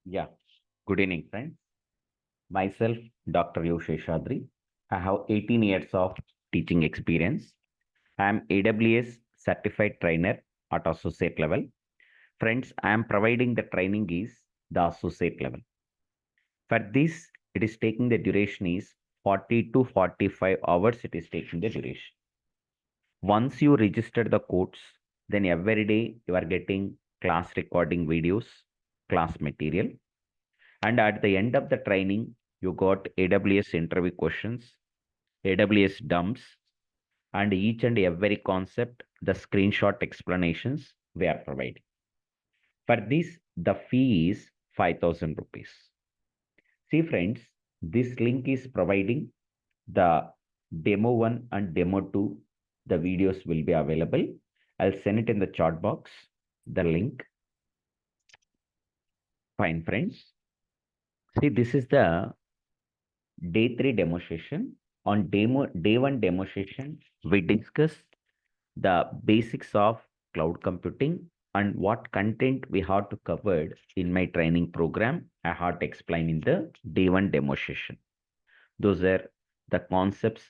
Yeah, good evening, friends. Myself, Dr. Seshadri. I have 18 years of teaching experience. I am AWS certified trainer at associate level. Friends, I am providing the training is the associate level. For this, it is taking the duration is 40 to 45 hours. It is taking the duration. Once you register the course, then every day you are getting class recording videos, class material. And at the end of the training, you got AWS interview questions, AWS dumps, and each and every concept, the screenshot explanations we are providing. For this, the fee is 5,000 rupees. See, friends, this link is providing the demo 1 and demo 2. The videos will be available. I'll send it in the chat box, the link. Fine, friends. See, this is the day 3 demonstration. On day 1 demonstration, we discuss the basics of cloud computing and what content we have to cover in my training program. I have to explain in the day 1 demonstration. Those are the concepts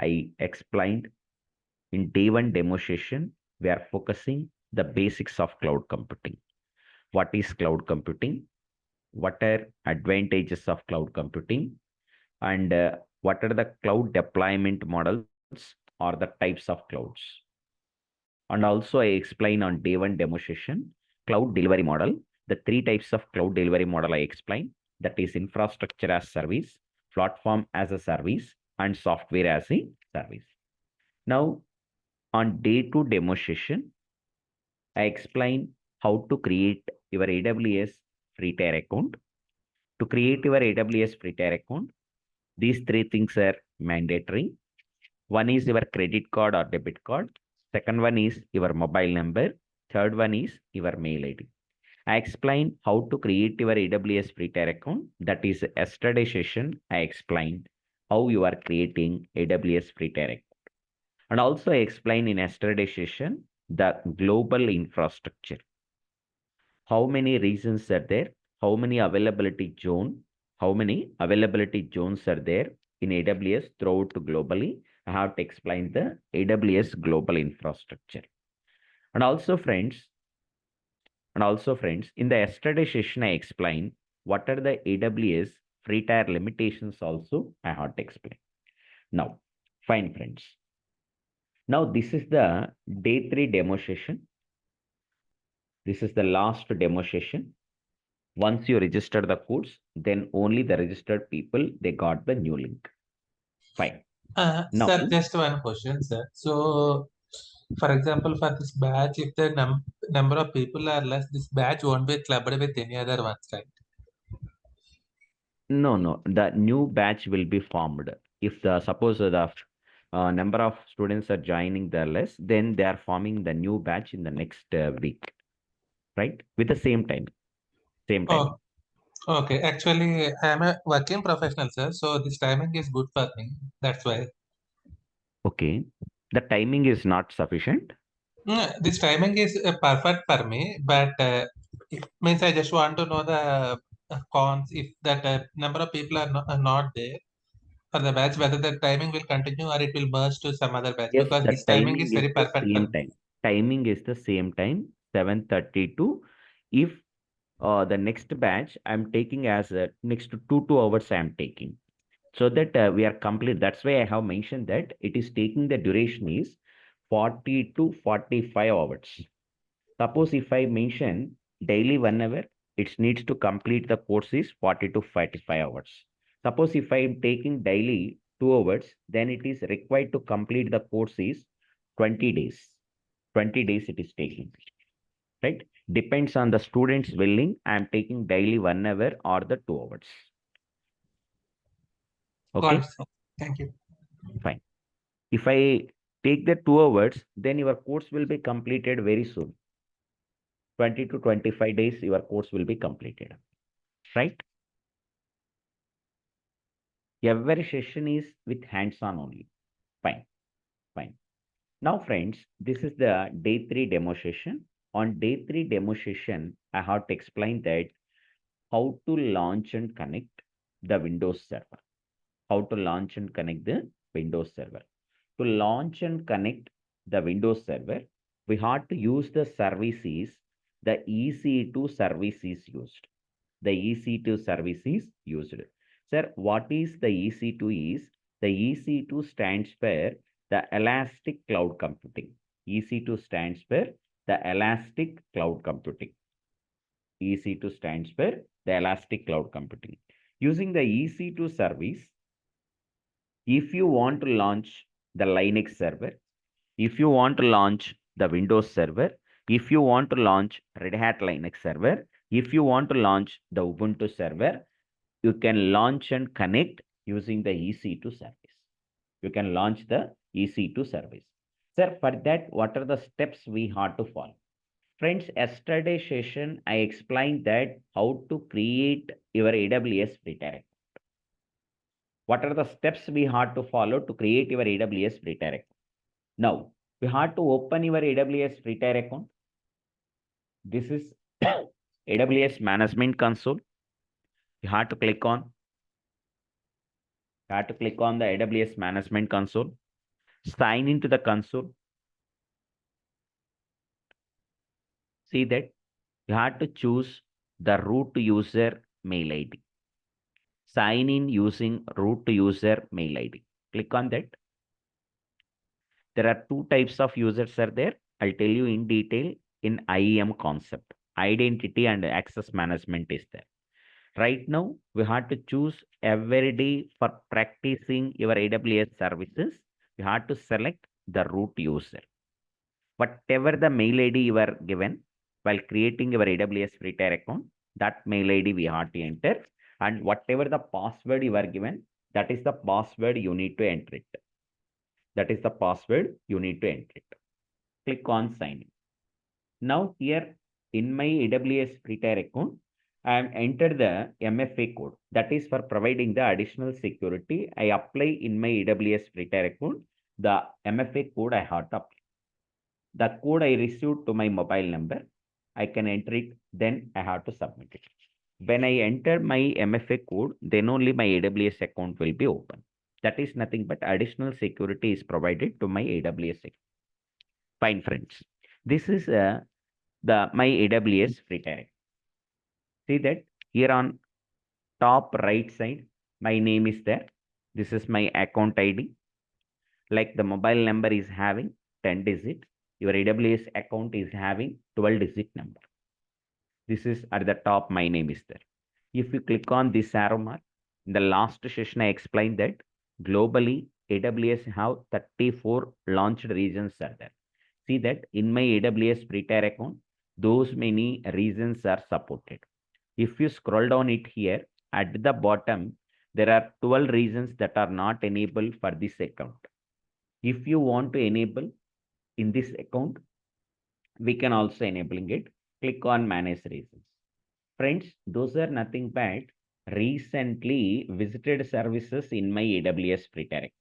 I explained in day 1 demonstration. We are focusing the basics of cloud computing. What is cloud computing? What are advantages of cloud computing? And what are the cloud deployment models or the types of clouds? And also I explain on day 1 demonstration, cloud delivery model, the three types of cloud delivery model I explain, that is infrastructure as service, platform as a service, and software as a service. Now, on day 2 demonstration, I explain how to create your AWS free tier account. To create your AWS free tier account, these three things are mandatory. One is your credit card or debit card. Second one is your mobile number. Third one is your mail ID. I explained how to create your AWS free tier account. That is yesterday session. I explained how you are creating AWS free tier account. And also I explained in yesterday session the global infrastructure. How many regions are there? How many availability zone? How many availability zones are there in AWS throughout globally? I have to explain the AWS global infrastructure. And also, friends, in the yesterday session, I explained what are the AWS free tier limitations also I have to explain. Now, fine, friends. Now, this is the day 3 demo session. This is the last demo session. Once you register the course, then only the registered people, they got the new link. Fine. Now, Sir, just one question, sir. So, for example, for this batch, if the number of people are less, this batch won't be clubbed with any other ones, right? no, the new batch will be formed. If the suppose the number of students are joining the less, then they are forming the new batch in the next week, right? With the same time, same Oh, timing. okay. Actually, I am a working professional, sir. So this timing is good for me. That's why. Okay. The timing is not sufficient. This timing is perfect for me, but it means I just want to know the cons if that number of people are not there for the batch, whether the timing will continue or it will merge to some other batch Yes, because the this timing timing is is very the perfect for same me. time. Timing is the same time, 7:30 to if the next batch I'm taking as next to 2 hours I'm taking. So that we are complete. That's why I have mentioned that it is taking the duration is 40 to 45 hours. Suppose if I mention daily 1 hour, it needs to complete the course is 40 to 45 hours. Suppose if I am taking daily 2 hours, then it is required to complete the course is 20 days. 20 days it is taking, right? Depends on the student's willing. I am taking daily 1 hour or the 2 hours. Got it, Okay, sir. Thank you. fine. If I take the 2 hours, then your course will be completed very soon. 20 to 25 days, your course will be completed, right? Every session is with hands-on only. Fine, fine. Now, friends, this is the day 3 demo session. On day 3 demo session, I have to explain that how to launch and connect the Windows server. How to launch and connect the Windows server. To launch and connect the Windows server, we had to use the services, the EC2 service is used. The EC2 service is used. Sir, what is the EC2 is? The EC2 stands for the Elastic Cloud Computing. EC2 stands for the Elastic Cloud Computing. EC2 stands for the Elastic Cloud Computing. Using the EC2 service, if you want to launch the Linux server, if you want to launch the Windows server, if you want to launch Red Hat Linux server, if you want to launch the Ubuntu server, you can launch and connect using the EC2 service. You can launch the EC2 service. Sir, for that, what are the steps we have to follow? Friends, yesterday session, I explained that how to create your AWS free tier. What are the steps we have to follow to create your AWS free tier account? Now, we have to open your AWS free tier account. This is AWS Management Console. You have to click on. You have to click on the AWS Management Console. Sign into the console. See that you have to choose the root user mail ID. Sign in using root user mail ID. Click on that. There are two types of users are there. I'll tell you in detail in IAM concept. Identity and access management is there. Right now, we have to choose every day for practicing your AWS services. You have to select the root user. Whatever the mail ID you are given while creating your AWS free tier account, that mail ID we have to enter. And whatever the password you are given, that is the password you need to enter it. That is the password you need to enter it. Click on sign in. Now here in my AWS free tier account, I am entered the MFA code. That is for providing the additional security. I apply in my AWS free tier account, the MFA code I have to apply. The code I received to my mobile number, I can enter it, then I have to submit it. When I enter my MFA code, then only my AWS account will be open. That is nothing but additional security is provided to my AWS account. Fine, friends. This is my AWS free tier. See that here on top right side, my name is there. This is my account ID. Like the mobile number is having 10 digit, your AWS account is having 12-digit number. This is at the top, my name is there. If you click on this arrow mark, in the last session, I explained that globally, AWS have 34 launched regions are there. See that in my AWS free tier account, those many regions are supported. If you scroll down it here, at the bottom, there are 12 regions that are not enabled for this account. If you want to enable in this account, we can also enabling it. Click on manage regions. Friends, those are nothing but recently visited services in my AWS free tier account.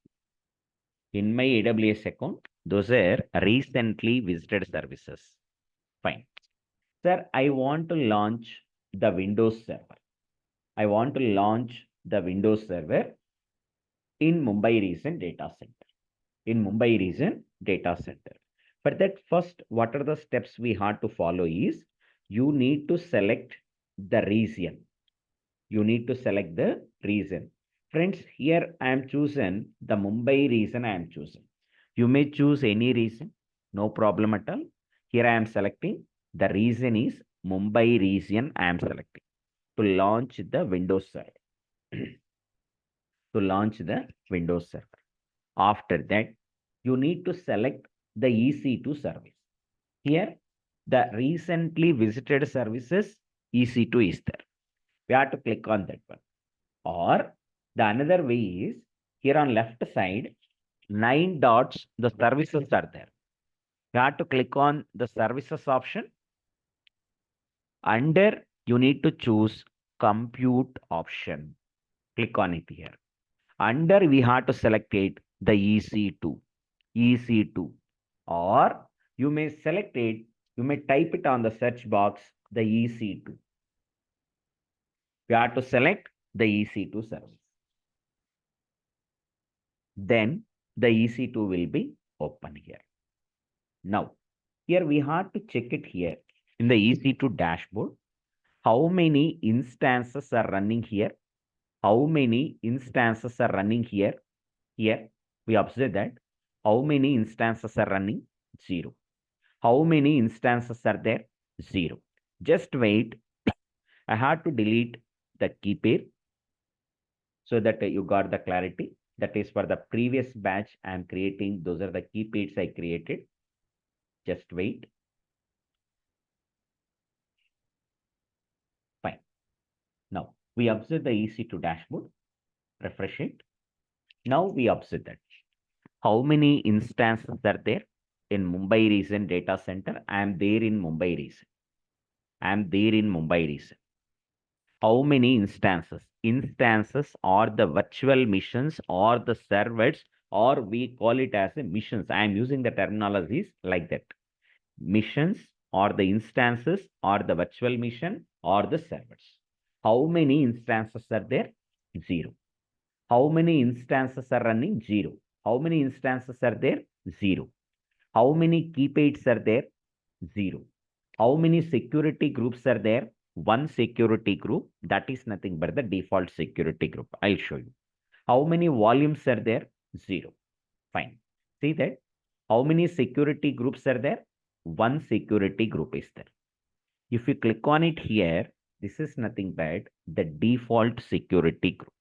In my AWS account, those are recently visited services. Fine. Sir, I want to launch the Windows server. I want to launch the Windows server in Mumbai region data center. In Mumbai region data center. For that, first, what are the steps we have to follow is you need to select the region. You need to select the region. Friends, here I am chosen the Mumbai region I am choosing. You may choose any region, no problem at all. Here I am selecting the region is Mumbai region I am selecting to launch the Windows server. To launch the Windows server. After that, you need to select the EC2 service. Here, the recently visited services EC2 is there. We have to click on that one. Or the another way is here on left side, 9 dots, the services are there. You have to click on the services option. Under, you need to choose compute option. Click on it here. Under, we have to select it, the EC2. EC2. Or you may select it, you may type it on the search box, the EC2. We have to select the EC2 service. Then the EC2 will be open here. Now, here we have to check it here in the EC2 dashboard. How many instances are running here? How many instances are running here? Here, we observe that. How many instances are running? 0. How many instances are there? 0. Just wait. I had to delete the key pair so that you got the clarity. That is for the previous batch I am creating. Those are the key pairs I created. Just wait. Fine. Now, we observe the EC2 dashboard. Refresh it. Now, we observe that. How many instances are there in Mumbai region data center? I am there in Mumbai region. I am there in Mumbai region. How many instances? Instances are the virtual machines or the servers, or we call it as a missions. I am using the terminologies like that. Missions or the instances or the virtual mission or the servers. How many instances are there? 0. How many instances are running? 0. How many instances are there? 0. How many key pairs are there? 0. How many security groups are there? One security group. That is nothing but the default security group. I'll show you. How many volumes are there? 0. Fine. See that? How many security groups are there? One security group is there. If you click on it here, this is nothing but the default security group.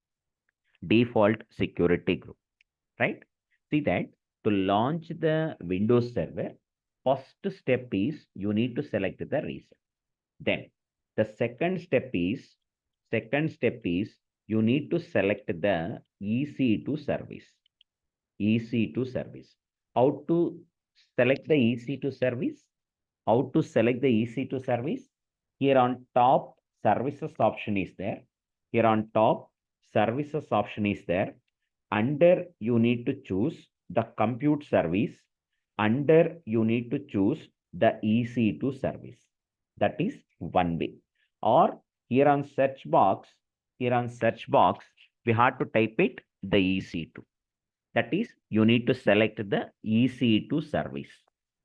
Default security group, right? See that to launch the Windows server, first step is you need to select the region. Then the second step is you need to select the EC2 service. EC2 service. How to select the EC2 service? How to select the EC2 service? Here on top, services option is there. Here on top, services option is there. Under, you need to choose the compute service. Under, you need to choose the EC2 service. That is one way. Or here on search box, we have to type it the EC2. That is, you need to select the EC2 service.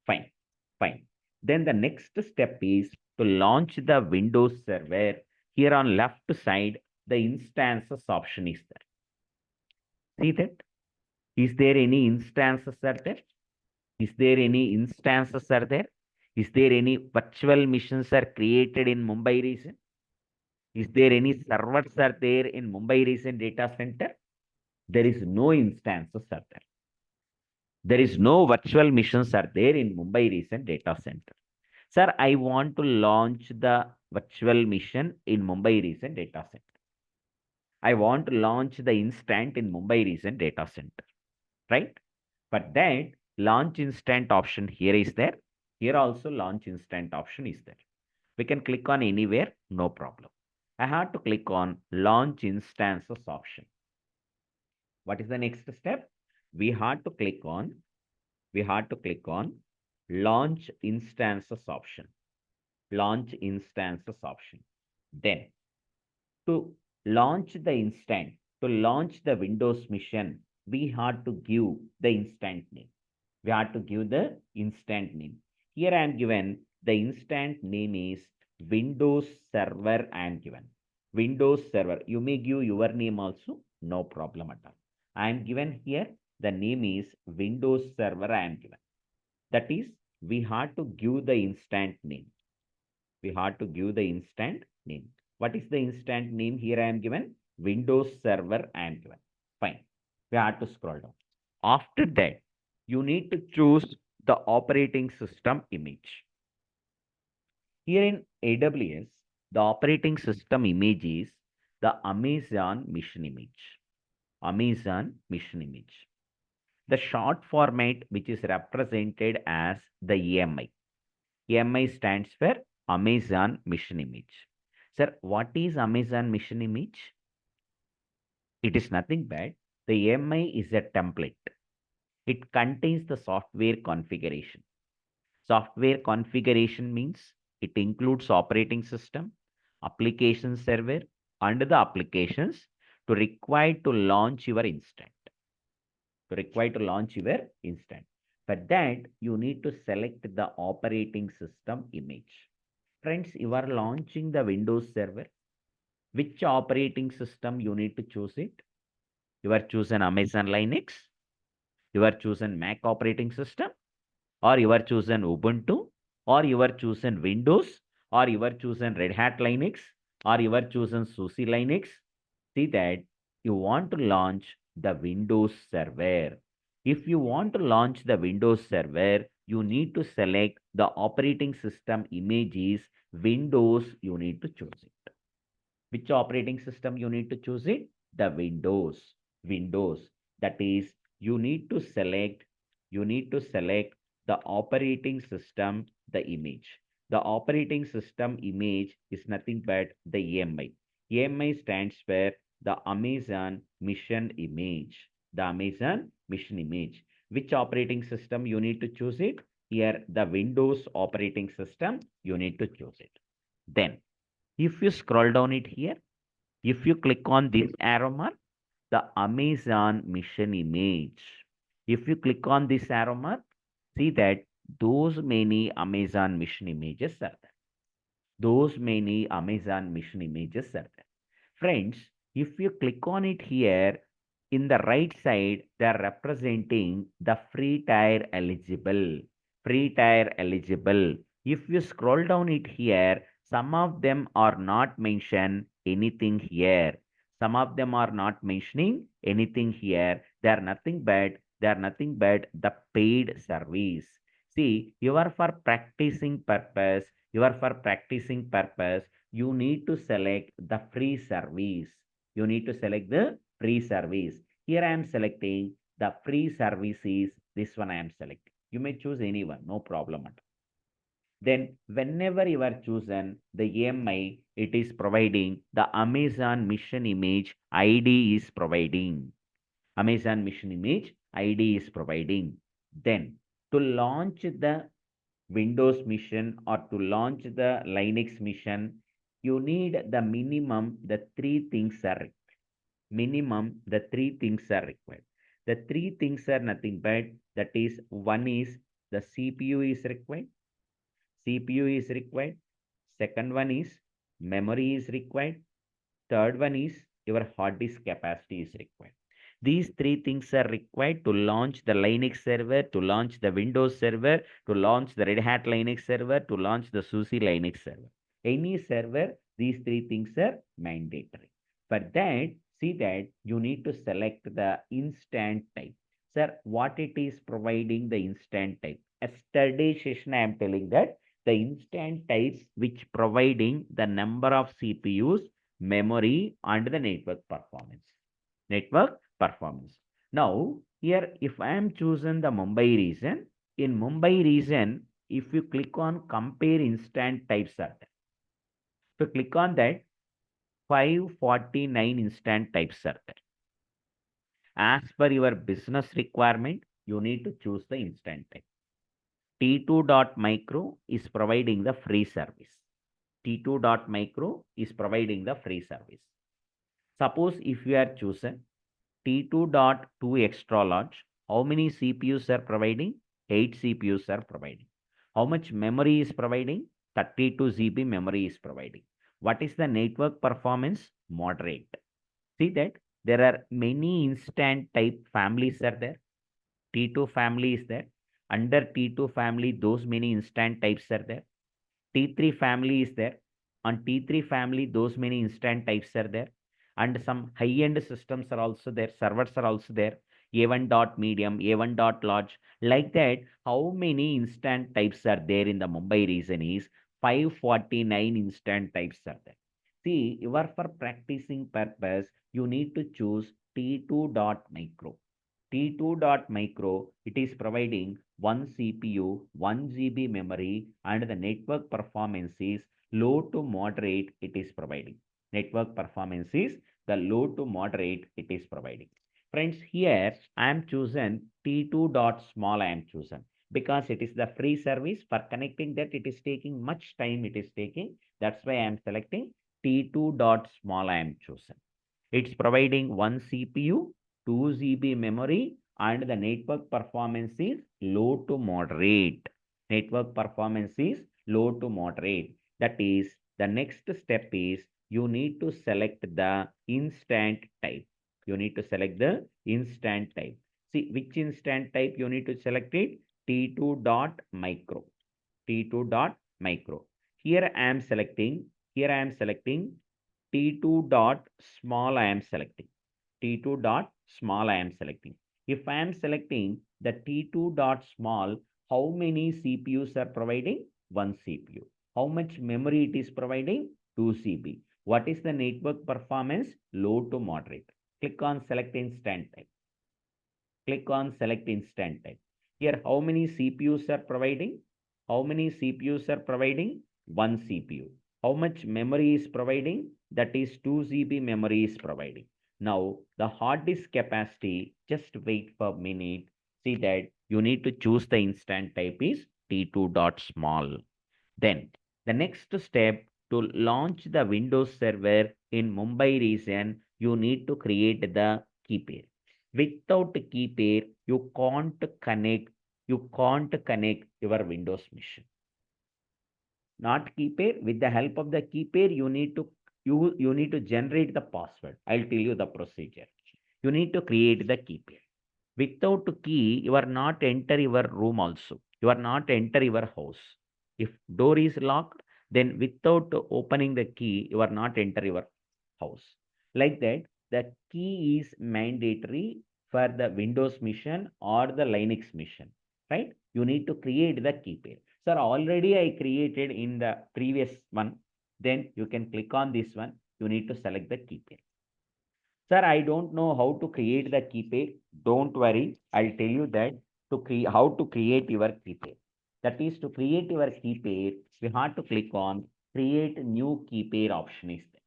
Fine, fine. Then the next step is to launch the Windows server. Here on left side, the instances option is there. See that? Is there any instances are there? Is there any instances are there? Is there any virtual machines are created in Mumbai region? Is there any servers are there in Mumbai region data center? There is no instances are there. There is no virtual machines are there in Mumbai region data center. Sir, I want to launch the virtual mission in Mumbai region data center. I want to launch the instant in Mumbai region data center, right? But that launch instant option here is there. Here also launch instant option is there. We can click on anywhere, no problem. I have to click on launch instances option. What is the next step? We have to click on launch instances option. Launch instances option. Then to launch the instant, to launch the Windows mission, we have to give the instant name. We have to give the instant name. Here I am given the instant name is Windows Server. I am given Windows Server. You may give your name also, no problem at all. I am given here the name is Windows Server. I am given. That is, we have to give the instant name. We have to give the instant name. What is the instant name? Here I am given Windows Server. I am given. Fine. We have to scroll down. After that, you need to choose the operating system image. Here in AWS, the operating system image is the Amazon mission image. Amazon mission image. The short format which is represented as the AMI. AMI stands for Amazon mission image. Sir, what is Amazon mission image? It is nothing but the AMI is a template. It contains the software configuration. Software configuration means it includes operating system, application server, and the applications to require to launch your instant. To require to launch your instant. For that, you need to select the operating system image. Friends, you are launching the Windows server. Which operating system you need to choose it? You are choosing Amazon Linux. You are choosing Mac operating system, or you are choosing Ubuntu, or you are choosing Windows, or you are choosing Red Hat Linux, or you are choosing SUSE Linux. See that you want to launch the Windows server. If you want to launch the Windows server, you need to select the operating system images Windows. You need to choose it. Which operating system you need to choose it? The Windows. Windows. That is, you need to select the operating system, the image. The operating system image is nothing but the AMI. AMI stands for the Amazon Mission Image. The Amazon Mission Image. Which operating system you need to choose it? Here, the Windows operating system, you need to choose it. Then if you scroll down it here, if you click on this arrow mark, the Amazon mission image. If you click on this arrow mark, see that those many Amazon mission images are there. Those many Amazon mission images are there. Friends, if you click on it here, in the right side, they are representing the free tier eligible. Free tier eligible. If you scroll down it here, some of them are not mentioned anything here. Some of them are not mentioning anything here. They are nothing but the paid service. See, you are for practicing purpose. You are for practicing purpose. You need to select the free service. You need to select the free service. Here I am selecting the free services. This one I am selecting. You may choose anyone, no problem at all. Then whenever you are chosen the AMI, it is providing the Amazon mission image ID is providing. Amazon mission image ID is providing. Then to launch the Windows mission or to launch the Linux mission, you need the minimum, the three things are required. Minimum, the three things are required. The three things are nothing but that is one is the CPU is required. CPU is required. Second one is memory is required. Third one is your hard disk capacity is required. These three things are required to launch the Linux server, to launch the Windows server, to launch the Red Hat Linux server, to launch the SUSE Linux server. Any server, these three things are mandatory. For that, see that you need to select the instant type. Sir, what it is providing the instant type? Yesterday session, I am telling that the instant types which providing the number of CPUs, memory, and the network performance. Network performance. Now, here, if I am choosing the Mumbai region, in Mumbai region, if you click on compare instant types are there. If you click on that, 549 instant types are there. As per your business requirement, you need to choose the instant type. T2.micro is providing the free service. T2.micro is providing the free service. Suppose if you are chosen T2.2 extra large, how many CPUs are providing? 8 CPUs are providing. How much memory is providing? 32 GB memory is providing. What is the network performance? Moderate. See that there are many instant type families are there. T2 family is there. Under T2 family, those many instant types are there. T3 family is there. On T3 family, those many instant types are there. And some high-end systems are also there. Servers are also there. A1 dot medium, A1 dot large. Like that, how many instant types are there in the Mumbai region is 549 instant types are there. See, you are for practicing purpose, you need to choose T2 dot micro. T2.micro, it is providing one CPU, 1 GB memory, and the network performance is low to moderate, it is providing. Network performance is the low to moderate, it is providing. Friends, here I am chosen T2.small I am chosen because it is the free service. For connecting that, it is taking much time, it is taking. That's why I am selecting T2 dot small I am chosen. It's providing 1 CPU, 2 GB memory, and the network performance is low to moderate. Network performance is low to moderate. That is, the next step is you need to select the instant type. You need to select the instant type. See, which instant type you need to select it? T2 dot micro. T2 dot micro. Here I am selecting T2 dot small I am selecting. T2 dot small I am selecting. If I am selecting the T2 dot small, how many CPUs are providing? One CPU. How much memory it is providing? 2 CB. What is the network performance? Low to moderate. Click on select instant type. Click on select instant type. Here, how many CPUs are providing? How many CPUs are providing? One CPU. How much memory is providing? That is 2 GB memory is providing. Now, the hard disk capacity, just wait for a minute. See that you need to choose the instant type is T2 dot small. Then, the next step to launch the Windows server in Mumbai region, you need to create the key pair. Without key pair, you can't connect your Windows machine. Not key pair. With the help of the key pair, you need to generate the password. I'll tell you the procedure. You need to create the key pair. Without key, you are not enter your room also. You are not enter your house. If door is locked, then without opening the key, you are not enter your house. Like that, the key is mandatory for the Windows mission or the Linux mission, right? You need to create the key pair. Sir, already I created in the previous one. Then you can click on this one. You need to select the key pair. Sir, I don't know how to create the key pair. Don't worry. I'll tell you that how to create your key pair. That is, to create your key pair, we have to click on create new key pair option is there.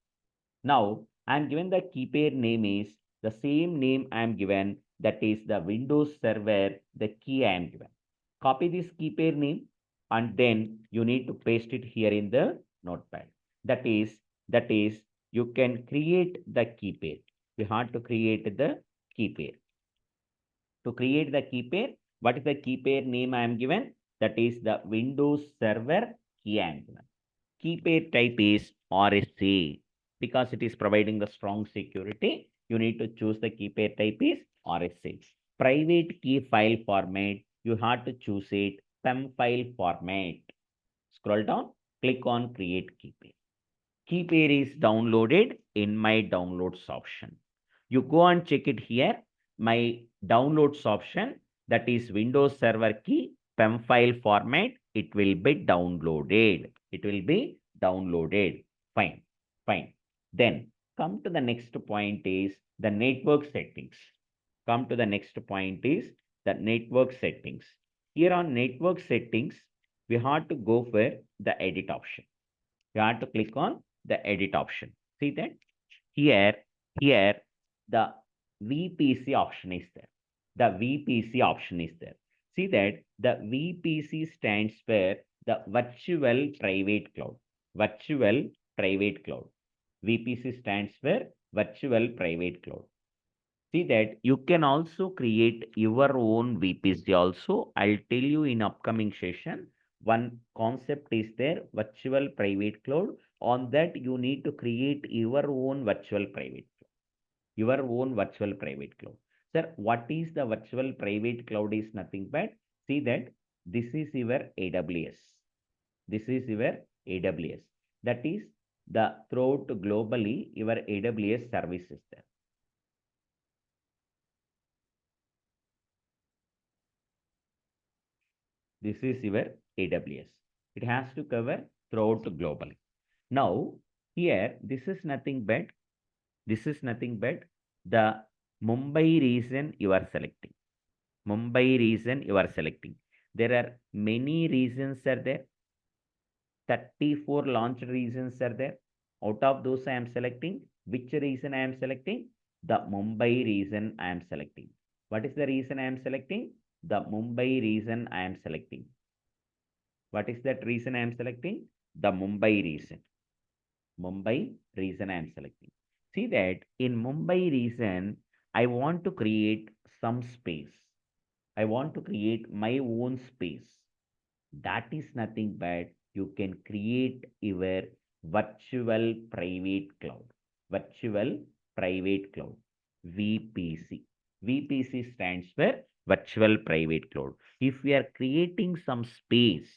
Now, I am given the key pair name is the same name I am given. That is the Windows server, the key I am given. Copy this key pair name and then you need to paste it here in the notepad. That is, you can create the key pair. We have to create the key pair. To create the key pair, what is the key pair name I am given? That is the Windows Server key I am given. Key pair type is RSA because it is providing the strong security. You need to choose the key pair type is RSA. Private key file format, you have to choose it PEM file format. Scroll down, click on create key pair. Key pair is downloaded in my downloads option. You go and check it here. My downloads option, that is Windows Server key, PEM file format, it will be downloaded. It will be downloaded. Fine. Fine. Then come to the next point is the network settings. Come to the next point is the network settings. Here on network settings, we have to go for the edit option. You have to click on the edit option. See that here, here the VPC option is there. The VPC option is there. See that the VPC stands for the virtual private cloud. Virtual private cloud. VPC stands for virtual private cloud. See that you can also create your own VPC also. I'll tell you in upcoming session. One concept is there, virtual private cloud. On that, you need to create your own virtual private cloud. Your own virtual private cloud. Sir, what is the virtual private cloud is nothing but, see that this is your AWS. This is your AWS. That is the throughout globally your AWS services there. This is your AWS. It has to cover throughout globally. Now, here, this is nothing but the Mumbai region you are selecting. Mumbai region you are selecting. There are many regions are there. 34 launched regions are there. Out of those, I am selecting. Which region I am selecting? The Mumbai region I am selecting. What is the reason I am selecting? The Mumbai region I am selecting. What is that reason I am selecting? The Mumbai region. Mumbai region I am selecting. See that in Mumbai region, I want to create some space. I want to create my own space. That is nothing but you can create your virtual private cloud. Virtual private cloud. VPC. VPC stands for virtual private cloud. If we are creating some space,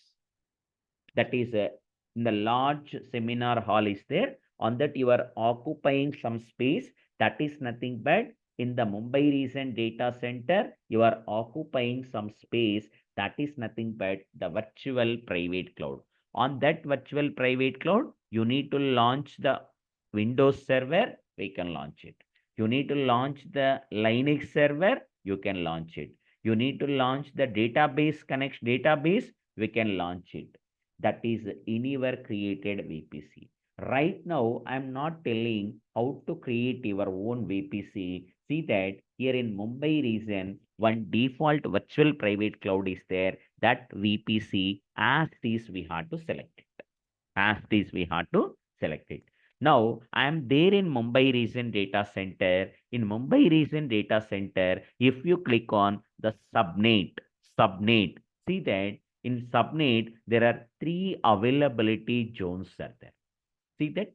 that is in the large seminar hall is there, on that you are occupying some space, that is nothing but in the Mumbai region data center, you are occupying some space, that is nothing but the virtual private cloud. On that virtual private cloud, you need to launch the Windows server, we can launch it. You need to launch the Linux server, you can launch it. You need to launch the database connection database, we can launch it. That is anywhere created VPC. Right now, I'm not telling how to create your own VPC. See that here in Mumbai region, one default virtual private cloud is there. That VPC, as is we have to select it. As is we have to select it. Now, I am there in Mumbai region data center. In Mumbai region data center, if you click on the subnet, see that in subnet, there are three availability zones are there. See that?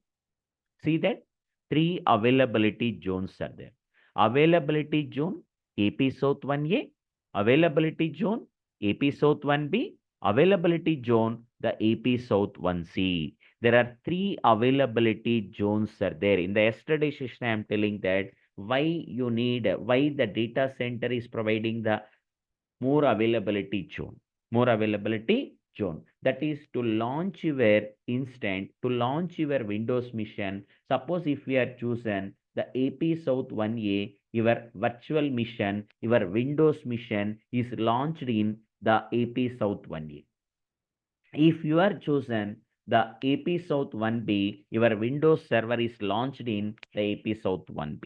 See that? Three availability zones are there. Availability zone, AP South 1A. Availability zone, AP South 1B. Availability zone, the AP South 1C. There are three availability zones are there. In the yesterday session, I am telling that why the data center is providing the more availability zone. More availability zone. That is to launch your instant, to launch your Windows mission. Suppose if we are chosen the AP South 1A, your virtual mission, your Windows mission is launched in the AP South 1A. If you are chosen the AP South 1B, your Windows server is launched in the AP South 1B.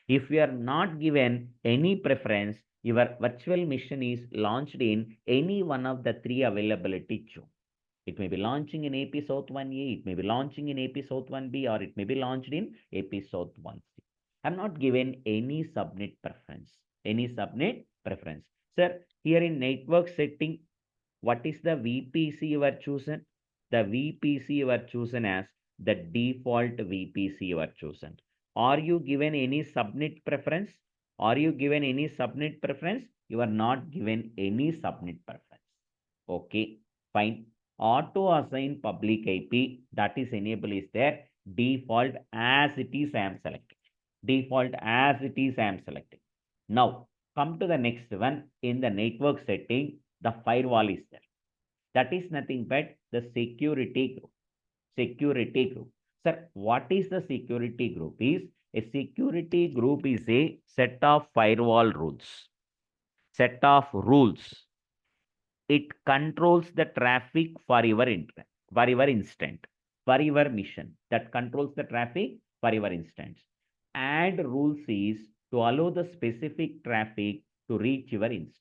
If you are not given any preference, your virtual machine is launched in any one of the three availability zone. It may be launching in AP South 1A, it may be launching in AP South 1B, or it may be launched in AP South 1C. I'm not given any subnet preference. Any subnet preference. Sir, here in network setting, what is the VPC you are chosen? The VPC you are chosen as the default VPC you are chosen. Are you given any subnet preference? Are you given any subnet preference? You are not given any subnet preference. Okay, fine. Auto assign public IP, that is enable is there. Default as it is I am selecting. Default as it is I am selecting. Now come to the next one. In the network setting, the firewall is there. That is nothing but the security group. Security group. Sir, what is the security group? Is a security group is a set of firewall rules. Set of rules. It controls the traffic for your instant, for your mission. That controls the traffic for your instance. Add rules is to allow the specific traffic to reach your instance.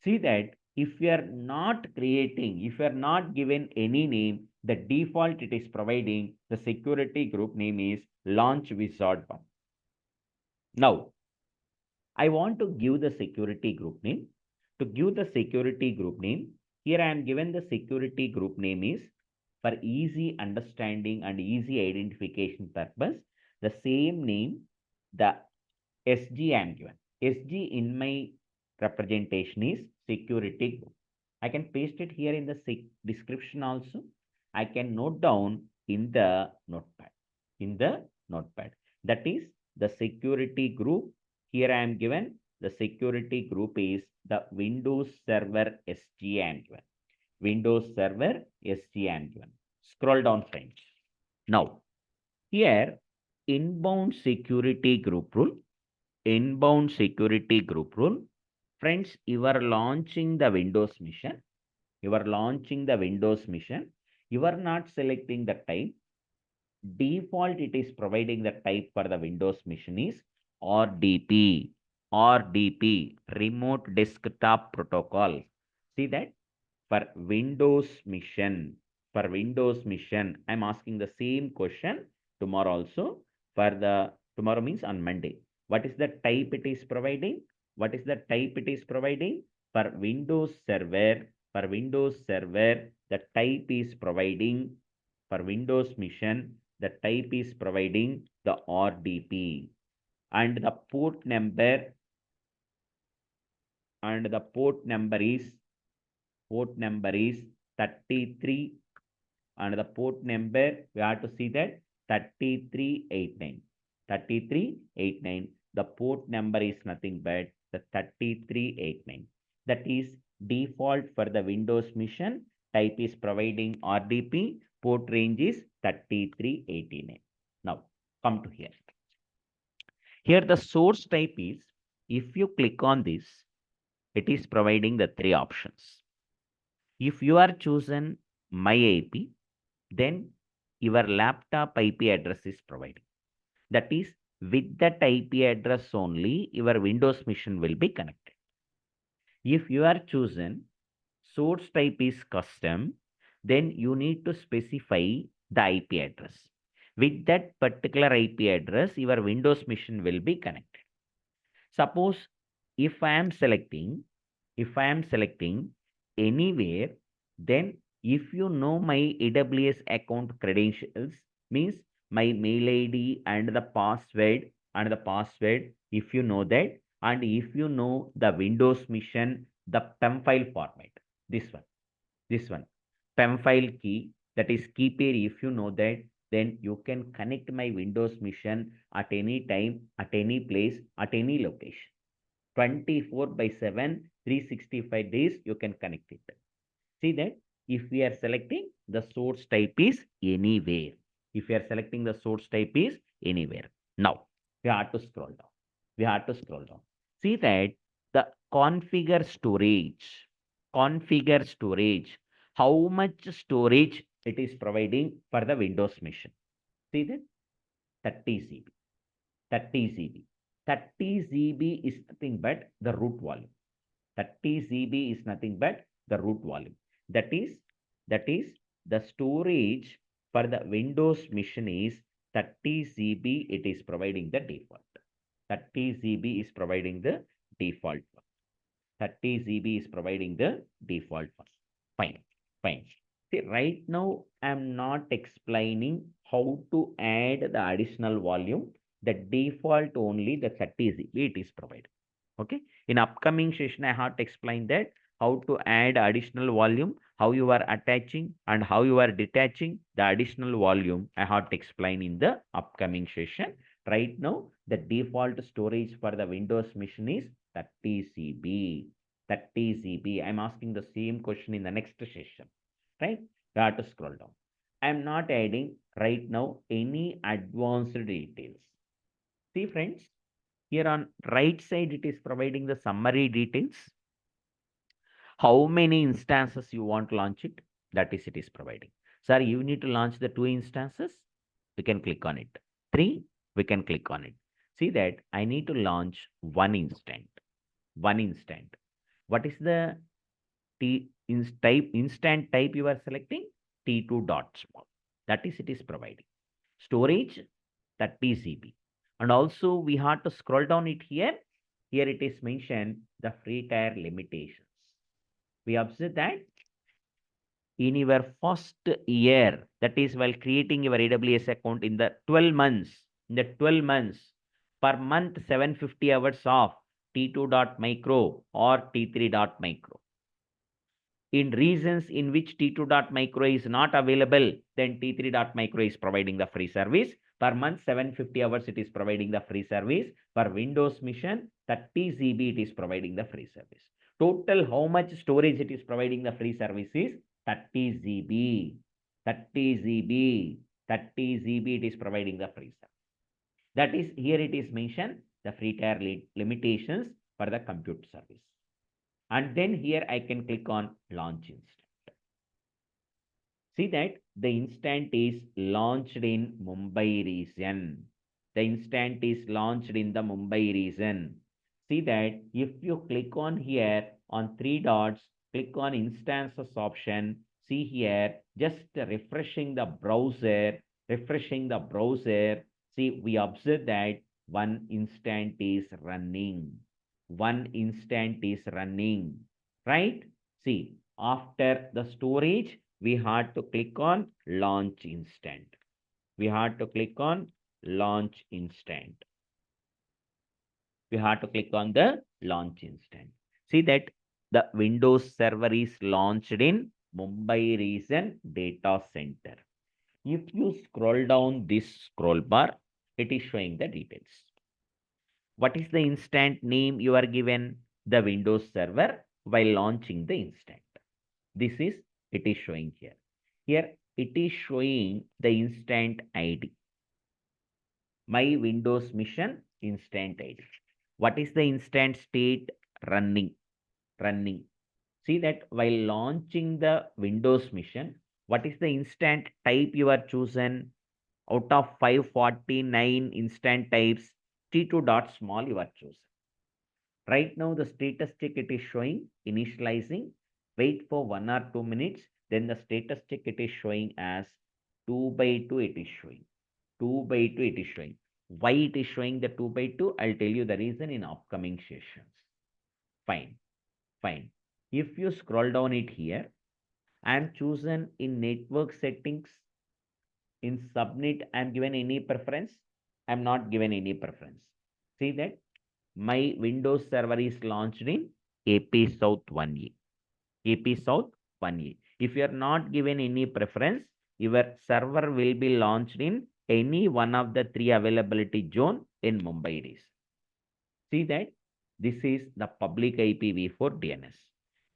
See that if you are not creating, if you are not given any name, the default it is providing, the security group name is launch wizard 1. Now, I want to give the security group name. To give the security group name, here I am given the security group name is for easy understanding and easy identification purpose. The same name, the SG I am given. SG in my representation is security group. I can paste it here in the description also. I can note down in the notepad. In the notepad. That is the security group. Here I am given the security group is the Windows Server SG I am given. Windows Server SG I am given. Scroll down, friends. Now, here inbound security group rule. Inbound security group rule. Friends, you are launching the Windows mission. You are launching the Windows mission. You are not selecting the type. Default, it is providing the type for the Windows mission is RDP. RDP, Remote Desktop Protocol. See that? For Windows mission. for Windows mission. I'm asking the same question tomorrow also. For the tomorrow means on Monday. What is the type it is providing? What is the type it is providing? For Windows Server, the type is providing for Windows mission, the type is providing the RDP and the port number is 33 and the port number we have to see that 3389. The port number is nothing but the 3389. That is default for the Windows mission. Type is providing RDP. Port range is 3389. Now come to here. Here the source type is, if you click on this, it is providing the three options. If you are chosen my IP, then your laptop IP address is provided. That is, with that IP address only, your Windows machine will be connected. If you are chosen source type is custom, then you need to specify the IP address. With that particular IP address, your Windows machine will be connected. Suppose if I am selecting anywhere, then if you know my AWS account credentials, means my mail ID and the password, if you know that, and if you know the Windows mission, the PEM file format, this one, PEM file key, that is key pair, if you know that, then you can connect my Windows mission at any time, at any place, at any location. 24/7, 365 days, you can connect it. See that if we are selecting the source type is anywhere. Now, we have to scroll down. See that the configure storage, how much storage it is providing for the Windows machine. See that 30 GB. 30 GB is nothing but the root volume. 30 GB is nothing but the root volume. That is the storage for the Windows machine is 30 GB. It is providing the default. 30 GB is providing the default one. 30 GB is providing the default one. Fine. See, right now I'm not explaining how to add the additional volume. The default only the 30 GB it is provided. Okay. In upcoming session, I have to explain that how to add additional volume, how you are attaching and how you are detaching the additional volume. I have to explain in the upcoming session. Right now, the default storage for the Windows machine is 30 GB. 30 GB. I'm asking the same question in the next session. Right? You have to scroll down. I'm not adding right now any advanced details. See, friends, here on right side, it is providing the summary details. How many instances you want to launch it? That is, it is providing. Sir, you need to launch the 2 instances. We can click on it. 3, we can click on it. See that I need to launch one instant. What is the instant type you are selecting? T2 dot small. That is, it is providing. Storage 30 GB. And also we have to scroll down it here. Here it is mentioned the free tier limitations. We observe that in your first year, that is while creating your AWS account in the 12 months, per month 750 hours of T2.micro or T3.micro. In regions in which T2.micro is not available, then T3.micro is providing the free service. Per month, 750 hours, it is providing the free service. For Windows mission, 30 GB, it is providing the free service. Total, how much storage it is providing the free service is 30 GB. 30 GB. 30 GB, it is providing the free service. That is, here it is mentioned, the free tier limitations for the compute service. And then here I can click on launch instant. See that the instant is launched in Mumbai region. The instant is launched in the Mumbai region. See that if you click on here on 3 dots, click on instances option. See here, just refreshing the browser, See, we observe that one instant is running. One instant is running, right? See, after the storage, we had to click on launch instant. We had to click on launch instant. We have to click on the launch instant. See that the Windows server is launched in Mumbai region data center. If you scroll down this scroll bar, it is showing the details. What is the instant name you are given? The Windows server while launching the instant. This is, it is showing here. Here, it is showing the instant ID. My Windows mission instant ID. What is the instant state? Running. Running. See that while launching the Windows mission, what is the instant type you are chosen? Out of 549 instant types, T2 dot small you are chosen. Right now, the status check it is showing initializing. Wait for 1 or 2 minutes. Then the status check it is showing as 2 by 2 it is showing. 2 by 2 it is showing. Why it is showing the 2 by 2? I'll tell you the reason in upcoming sessions. Fine. Fine. If you scroll down it here, I am chosen in network settings. In subnet, I am given any preference. I am not given any preference. See that my Windows server is launched in AP South 1A. AP South 1A. If you are not given any preference, your server will be launched in any one of the 3 availability zone in Mumbai region. See that this is the public IPv4 DNS.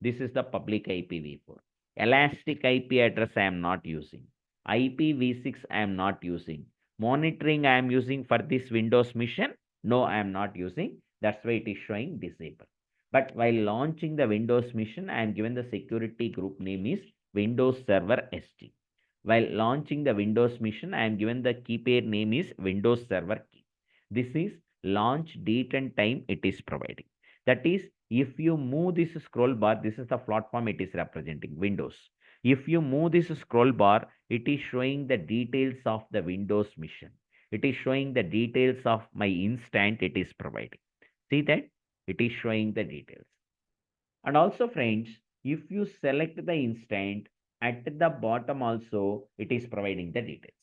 This is the public IPv4. Elastic IP address I am not using. IPv6 I am not using. Monitoring I am using for this Windows mission. No, I am not using. That's why it is showing disabled. But while launching the Windows mission, I am given the security group name is Windows Server ST. While launching the Windows mission, I am given the key pair name is Windows Server key. This is launch date and time it is providing. That is, if you move this scroll bar, this is the platform it is representing, Windows. If you move this scroll bar, it is showing the details of the Windows mission. It is showing the details of my instant it is providing. See that? It is showing the details. And also, friends, if you select the instant, at the bottom also, it is providing the details.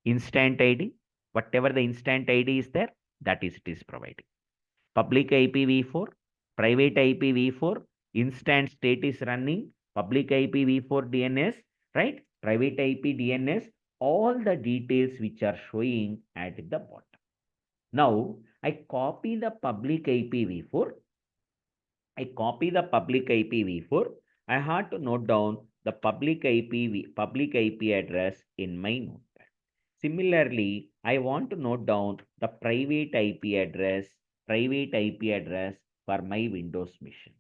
Instant ID, whatever the instant ID is there, that is it is providing. Public IPv4, private IPv4, instant state is running, public IPv4 DNS, right? Private IP DNS, all the details which are showing at the bottom. Now, I copy the public IPv4. I copy the public IPv4. I had to note down the public IP address in my notepad. Similarly, I want to note down the private IP address for my Windows mission.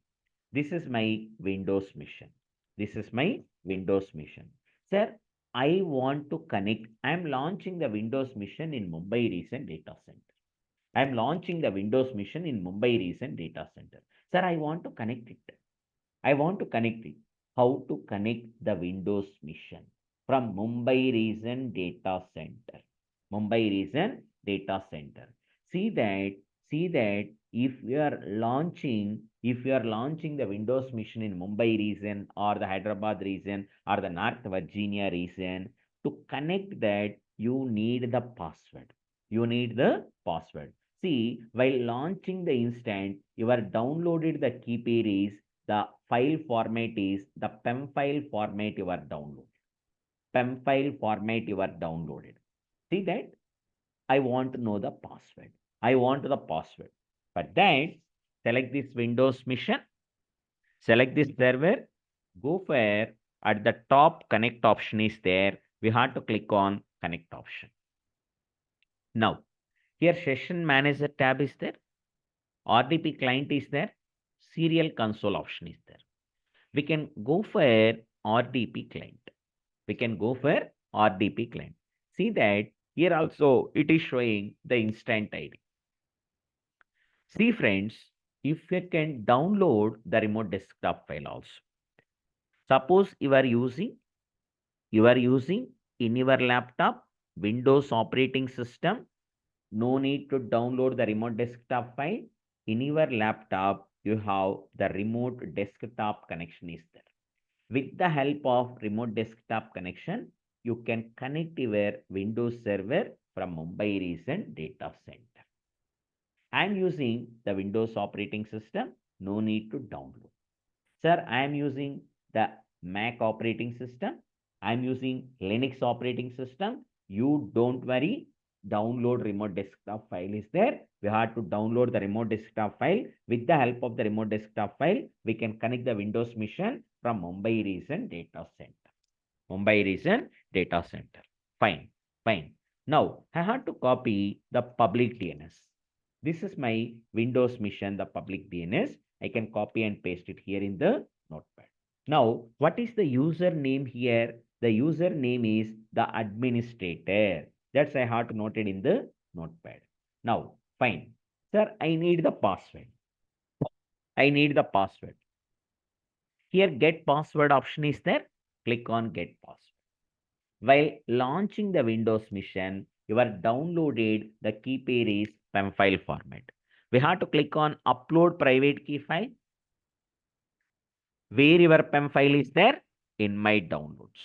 This is my Windows mission. This is my Windows mission. Sir, I want to connect. I am launching the Windows mission in Mumbai region data center. I am launching the Windows mission in Mumbai region data center. Sir, I want to connect it. I want to connect it. How to connect the Windows mission from Mumbai region data center. Mumbai region data center. See that, if you are launching the Windows mission in Mumbai region or the Hyderabad region or the North Virginia region, to connect that, you need the password. You need the password. See, while launching the instant, you are downloaded the key pair is the file format is the PEM file format you are downloaded. PEM file format you are downloaded. See that? I want to know the password. I want the password. For that, select this Windows mission, select this server, go for at the top connect option is there. We have to click on connect option. Now, here session manager tab is there. RDP client is there. Serial console option is there. We can go for RDP client. We can go for RDP client. See that here also it is showing the instant ID. See friends, if you can download the remote desktop file also. Suppose you are using in your laptop Windows operating system. No need to download the remote desktop file. In your laptop, you have the remote desktop connection is there. With the help of remote desktop connection, you can connect your Windows server from Mumbai region data center. I am using the Windows operating system. No need to download. Sir, I am using the Mac operating system. I am using Linux operating system. You don't worry. Download remote desktop file is there. We have to download the remote desktop file. With the help of the remote desktop file, we can connect the Windows machine from Mumbai region data center. Mumbai region data center. Fine, fine. Now, I have to copy the public DNS. This is my Windows mission, the public DNS. I can copy and paste it here in the notepad. Now, what is the username here? The username is the administrator. That's I have to note it in the notepad. Now, fine. Sir, I need the password. I need the password. Here, get password option is there. Click on get password. While launching the Windows mission, you are downloaded the key pair is PEM file format. We have to click on upload private key file. Where your PEM file is there? In my downloads.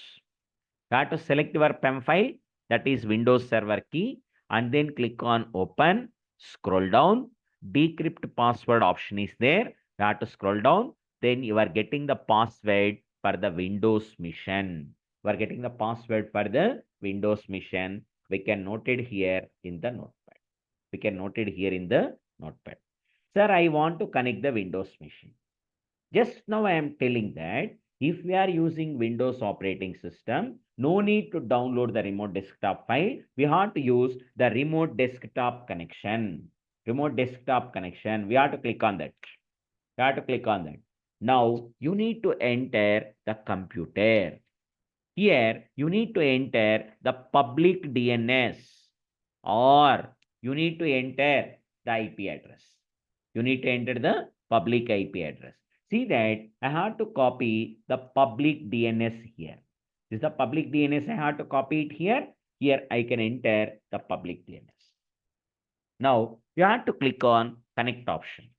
You have to select your PEM file, that is Windows Server key, and then click on open, scroll down, decrypt password option is there. You have to scroll down, then you are getting the password for the Windows mission. You are getting the password for the Windows mission. We can note it here in the notepad. We can note it here in the notepad. Sir, I want to connect the Windows machine. Just now I am telling that if we are using Windows operating system, no need to download the remote desktop file. We have to use the remote desktop connection. Remote desktop connection. We have to click on that. We have to click on that. Now you need to enter the computer. Here you need to enter the public DNS or you need to enter the IP address. You need to enter the public IP address. See that I have to copy the public DNS here. This is the public DNS. I have to copy it here. Here I can enter the public DNS. Now you have to click on connect option.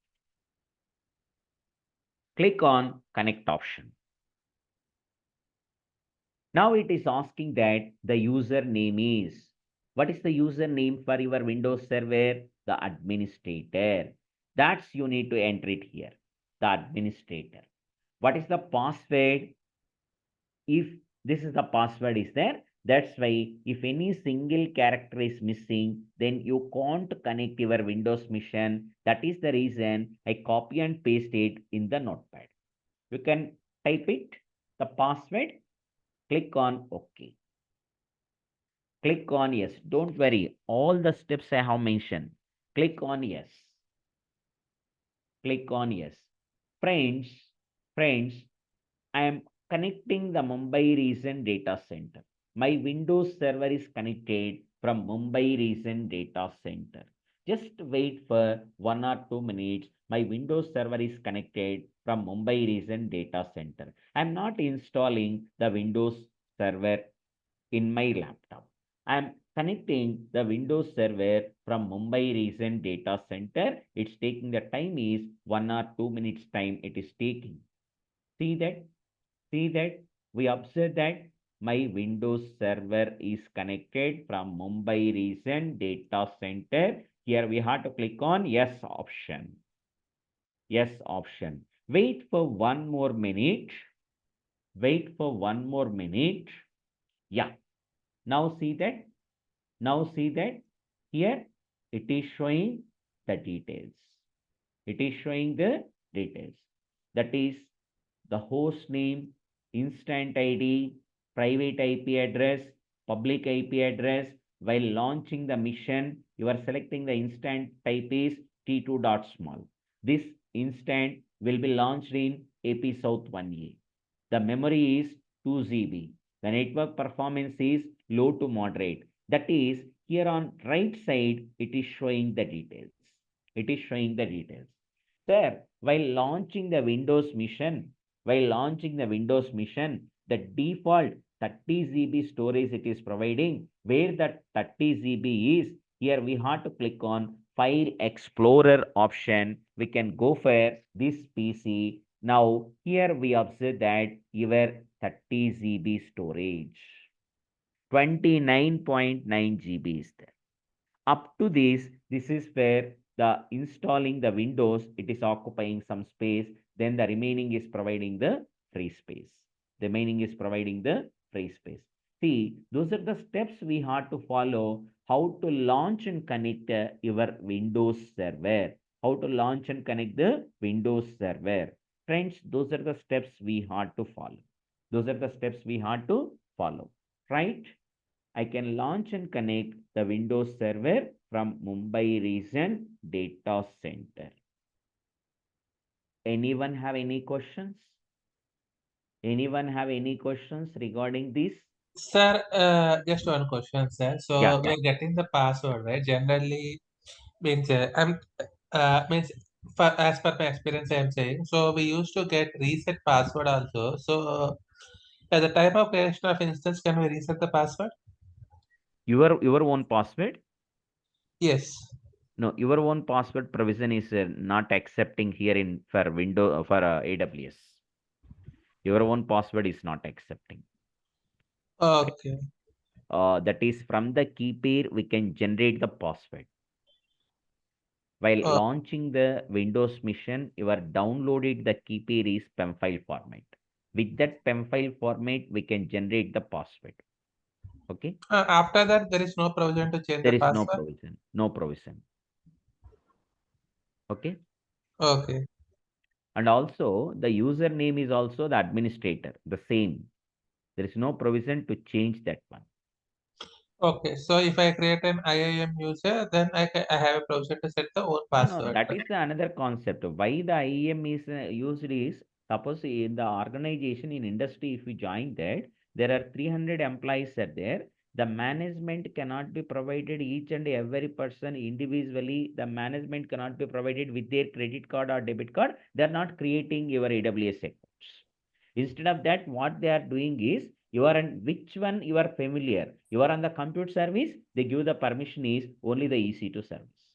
Click on connect option. Now it is asking that the username is. What is the username for your Windows server? The administrator. That's you need to enter it here. The administrator. What is the password? If this is the password is there, that's why if any single character is missing, then you can't connect your Windows mission. That is the reason I copy and paste it in the notepad. You can type it, the password, click on OK. Click on yes. Don't worry. All the steps I have mentioned. Click on yes. Click on yes. Friends, I am connecting the Mumbai region data center. My Windows server is connected from Mumbai region data center. Just wait for 1 or 2 minutes. My Windows server is connected from Mumbai region data center. I'm not installing the Windows server in my laptop. I'm connecting the Windows server from Mumbai region data center. It's taking the time is 1 or 2 minutes time it is taking. See that? See that? We observe that my Windows server is connected from Mumbai region data center. Here we have to click on yes option. Yes option. Wait for 1 more minute. Wait for 1 more minute. Yeah. Now see that? Now see that? Here it is showing the details. It is showing the details. That is the host name, instant ID, private IP address, public IP address. While launching the mission, you are selecting the instant type is T2.small. This instant will be launched in AP South 1A. The memory is 2 GB. The network performance is low to moderate. That is, here on right side, it is showing the details. It is showing the details. Sir, while launching the Windows mission, While launching the Windows mission, the default 30 GB storage it is providing, where that 30 GB is, here we have to click on File Explorer option. We can go for this PC. Now, here we observe that your 30 GB storage, 29.9 GB is there. Up to this is where the installing the Windows, it is occupying some space, then the remaining is providing the free space. The remaining is providing the free space. See, those are the steps we have to follow, how to launch and connect your Windows server. How to launch and connect the Windows server. Friends, those are the steps we have to follow. Those are the steps we have to follow, right? I can launch and connect the Windows server from Mumbai region data center. Anyone have any questions? Anyone have any questions regarding this? Sir, just one question, sir. Yeah, So we yeah. are getting the password, right? Generally, means means as per my experience, I am saying. So we used to get reset password also. So at the time of creation of instance, can we reset the password? Your own password? Yes. No, your own password provision is not accepting here in for Windows for AWS. Your own password is not accepting. Okay. Okay. That is from the key pair we can generate the password. While Uh, launching the Windows mission, you are downloaded the key pair is PEM file format. With that PEM file format, we can generate the password. Okay. after that, there is no provision to change the There is no password. provision. No provision. Okay. Okay. And also the username is also the administrator, the same. There is no provision to change that one. Okay. So if I create an IAM user, then I have a provision to set the own No, password. that is the another concept. Why the IEM is used is, suppose in the organization in industry, if you join that, there are 300 employees are there. The management cannot be provided each and every person individually. The management cannot be provided with their credit card or debit card. They are not creating your AWS accounts. Instead of that, what they are doing is, you are on which one you are familiar. You are on the compute service, they give the permission is only the EC2 service.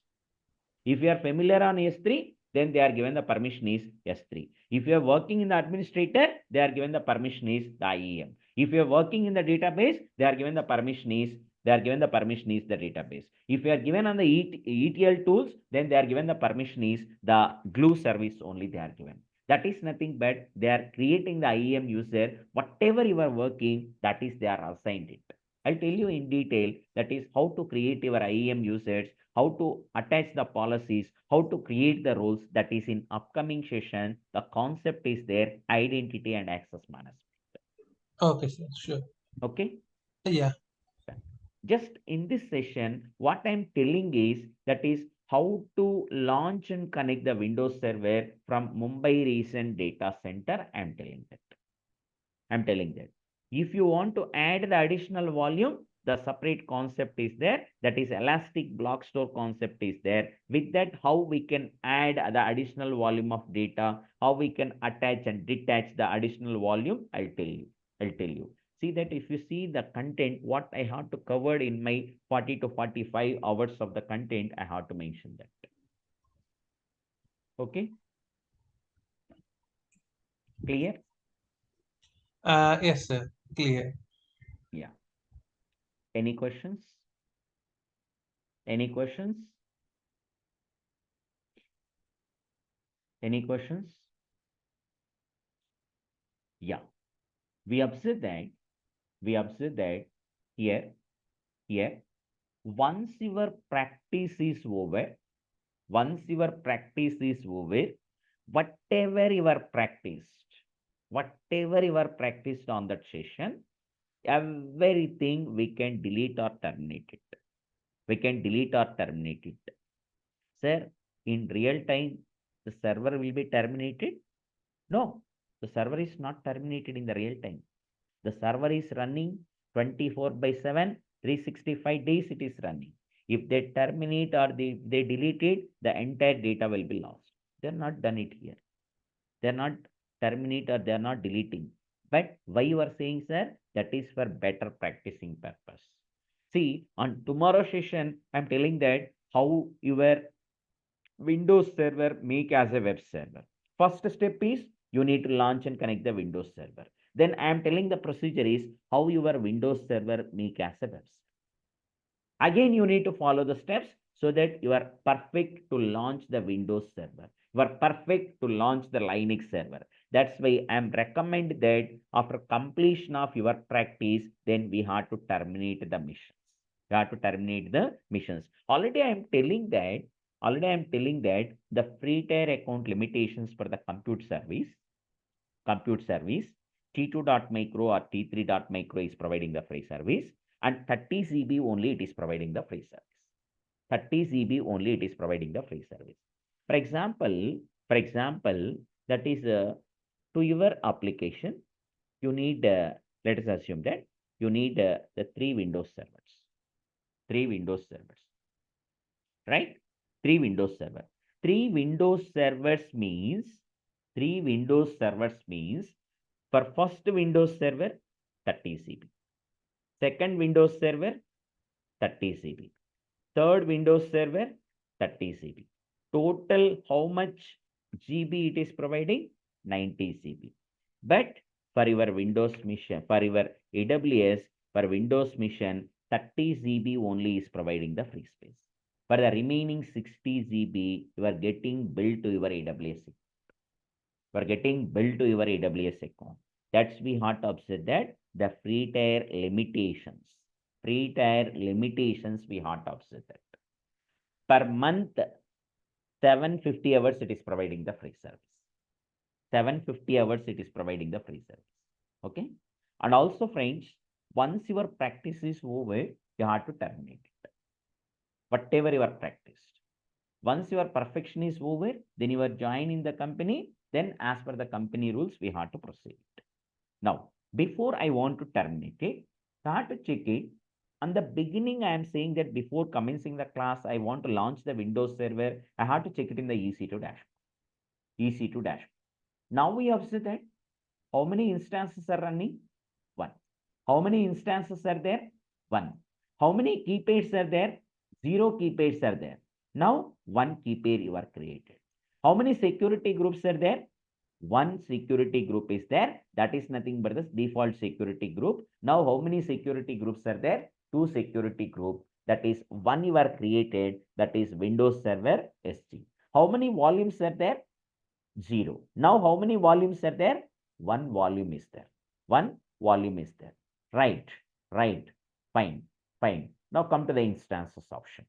If you are familiar on S3, then they are given the permission is S3. If you are working in the administrator, they are given the permission is the IEM. If you are working in the database, they are given the permission is the database. If you are given on the ETL tools, then they are given the permission is the glue service only they are given. That is nothing but they are creating the IEM user. Whatever you are working, that is they are assigned it. I'll tell you in detail, that is how to create your IEM users, how to attach the policies, how to create the roles. That is in upcoming session. The concept is there, identity and access management. Okay, sir. Sure. Okay. Yeah. Just in this session, what I'm telling is that is how to launch and connect the Windows server from Mumbai recent data center. I'm telling that. If you want to add the additional volume, the separate concept is there. That is elastic block store concept is there. With that, how we can add the additional volume of data, how we can attach and detach the additional volume, I'll tell you. See that if you see the content, what I have to cover in my 40 to 45 hours of the content, I have to mention that. Okay. Clear? Yes, sir. Clear. Yeah. Any questions? Any questions? Any questions? Yeah. We observe that here, once your practice is over, whatever you are practiced on that session, everything we can delete or terminate it. Sir, in real time, the server will be terminated? No, the server is not terminated in the real time. The server is running 24 by 7, 365 days it is running. If they terminate or they delete it, the entire data will be lost. They're not done it here. They're not terminate or they are not deleting. But why you are saying, sir? That is for better practicing purpose. See, on tomorrow session, I'm telling that how your Windows server make as a web server. First step is you need to launch and connect the Windows server. Then I am telling the procedure is how your Windows server make as a web server. Again, you need to follow the steps so that you are perfect to launch the Windows server. You are perfect to launch the Linux server. That's why I am recommend that after completion of your practice, then we have to terminate the missions. You have to terminate the missions. Already I am telling that the free tier account limitations for the compute service, T2.micro or T3.micro is providing the free service, and 30 GB only it is providing the free service. 30 GB only it is providing the free service. For example, that is to your application, you need, let us assume that you need the three Windows servers, right? Three Windows server. Three Windows servers means for first Windows server 30 GB, second Windows server 30 GB, third Windows server 30 GB. Total how much GB it is providing? 90 GB. But for your Windows mission, for your AWS, for Windows mission, 30 GB only is providing the free space. For the remaining 60 GB, you are getting billed to your AWS. You are getting billed to your AWS account. That's we have to observe that the free tier limitations. Free tier limitations we have to observe that. Per month, 750 hours it is providing the free service. 750 hours it is providing the free service. Okay. And also, friends, once your practice is over, you have to terminate it. Whatever you are practiced. Once your perfection is over, then you are joining the company. Then as per the company rules, we have to proceed. Now, before I want to terminate it, I have to check it. On the beginning, I am saying that before commencing the class, I want to launch the Windows server. I have to check it in the EC2 dashboard. EC2 dashboard. Now we observe that how many instances are running? 1. How many instances are there? 1. How many key pairs are there? 0 key pairs are there. Now 1 key pair you are created. How many security groups are there? 1 security group is there. That is nothing but the default security group. Now how many security groups are there? 2 security group. That is 1 you are created. That is Windows Server SG. How many volumes are there? 0. Now how many volumes are there? 1 volume is there. 1 volume is there. Right. Fine. Now come to the instances option.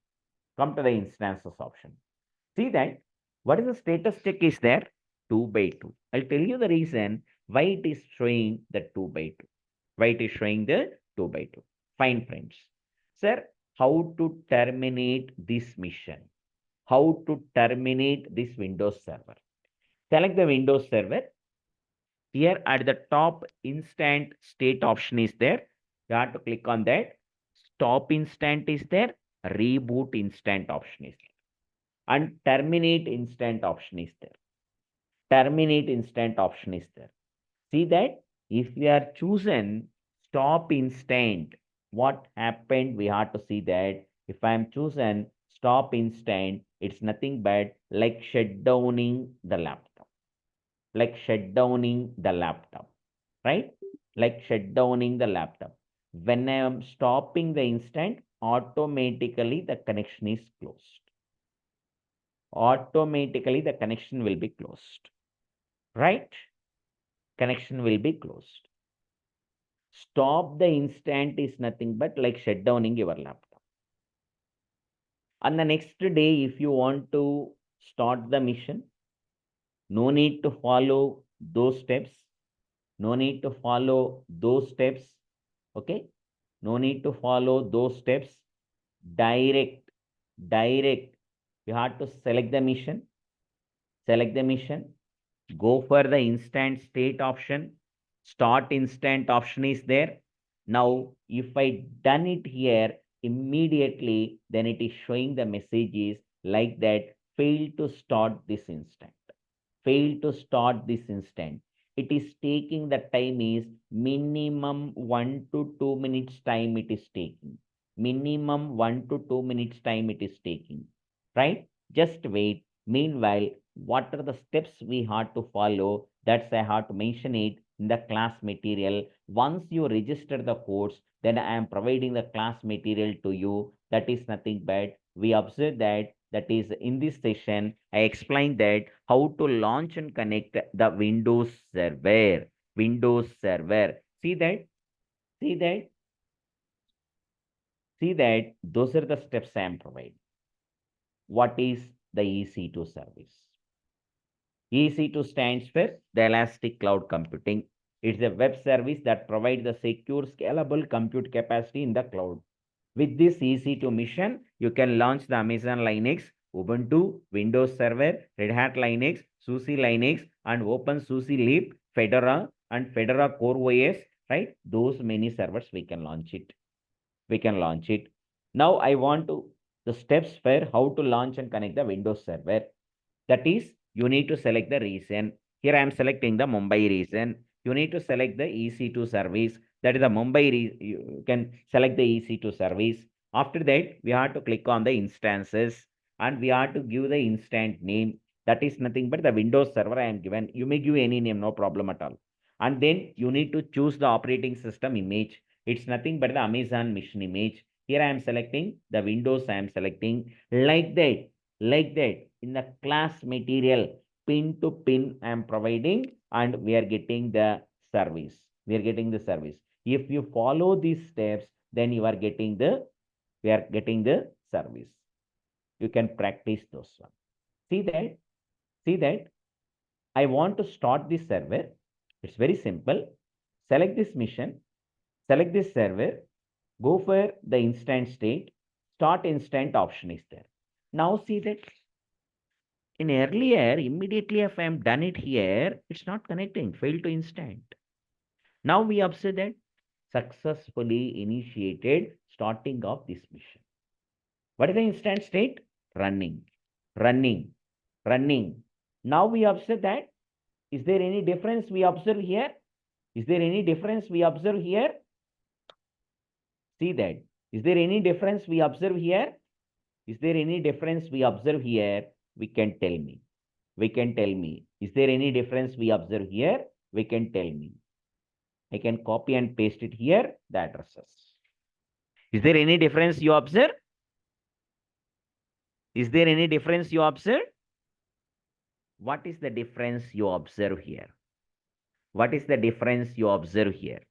See that what is the status check is there? 2 by 2. I'll tell you the reason why it is showing the 2 by 2. Why it is showing the 2 by 2. Fine, friends. Sir, how to terminate this mission? How to terminate this Windows server? Select the Windows server. Here at the top, instant state option is there. You have to click on that. Stop instant is there. Reboot instant option is there. And terminate instant option is there. See that if we are chosen stop instant, what happened? We have to see that if I am chosen stop instant, it's nothing but like shutdowning the laptop. Right? Like shutdowning the laptop. When I am stopping the instant, automatically the connection is closed. Automatically the connection will be closed. Right? Connection will be closed. Stop the instant is nothing but like shutdowning your laptop. On the next day, if you want to start the mission, no need to follow those steps. Okay. No need to follow those steps. Direct. You have to select the mission. Go for the instant state option. Start instant option is there. Now, if I done it here immediately, then it is showing the messages like that, fail to start this instant. it is taking the time is minimum 1 to 2 minutes time it is taking. Minimum 1 to 2 minutes time it is taking, right? Just wait. Meanwhile, what are the steps we have to follow? That's I have to mention it in the class material. Once you register the course, then I am providing the class material to you. That is nothing but we observe that is in this session, I explained that how to launch and connect the Windows server. Windows server. See that? See that? See that? Those are the steps I am providing. What is the EC2 service? EC2 stands for the Elastic Cloud Computing. It's a web service that provides the secure, scalable compute capacity in the cloud. With this EC2 mission, you can launch the Amazon Linux, Ubuntu, Windows Server, Red Hat Linux, SUSE Linux, and OpenSUSE Leap, Fedora, and Fedora Core OS, right? Those many servers we can launch it. We can launch it. Now I want to the steps for how to launch and connect the Windows Server. That is, you need to select the region. Here I am selecting the Mumbai region. You need to select the EC2 service. That is the Mumbai, you can select the EC2 service. After that, we have to click on the instances and we have to give the instant name. That is nothing but the Windows server I am given. You may give any name, no problem at all. And then you need to choose the operating system image. It's nothing but the Amazon mission image. Here I am selecting the Windows I am selecting like that. Like that in the class material pin to pin I am providing and we are getting the service. We are getting the service. If you follow these steps, then you are getting we are getting the service. You can practice those one. See that? See that? I want to start this server. It's very simple. Select this mission, select this server, go for the instant state, start instant option is there. Now see that in earlier, immediately if I am done it here, it's not connecting, failed to instant. Now we observe that successfully initiated starting of this mission. What is the instant state? Running, running, running. Now we observe that. Is there any difference we observe here? Is there any difference we observe here? See that. Is there any difference we observe here? Is there any difference we observe here? We can tell me. We can tell me. Is there any difference we observe here? We can tell me. I can copy and paste it here, the addresses. Is there any difference you observe? Is there any difference you observe? What is the difference you observe here? What is the difference you observe here?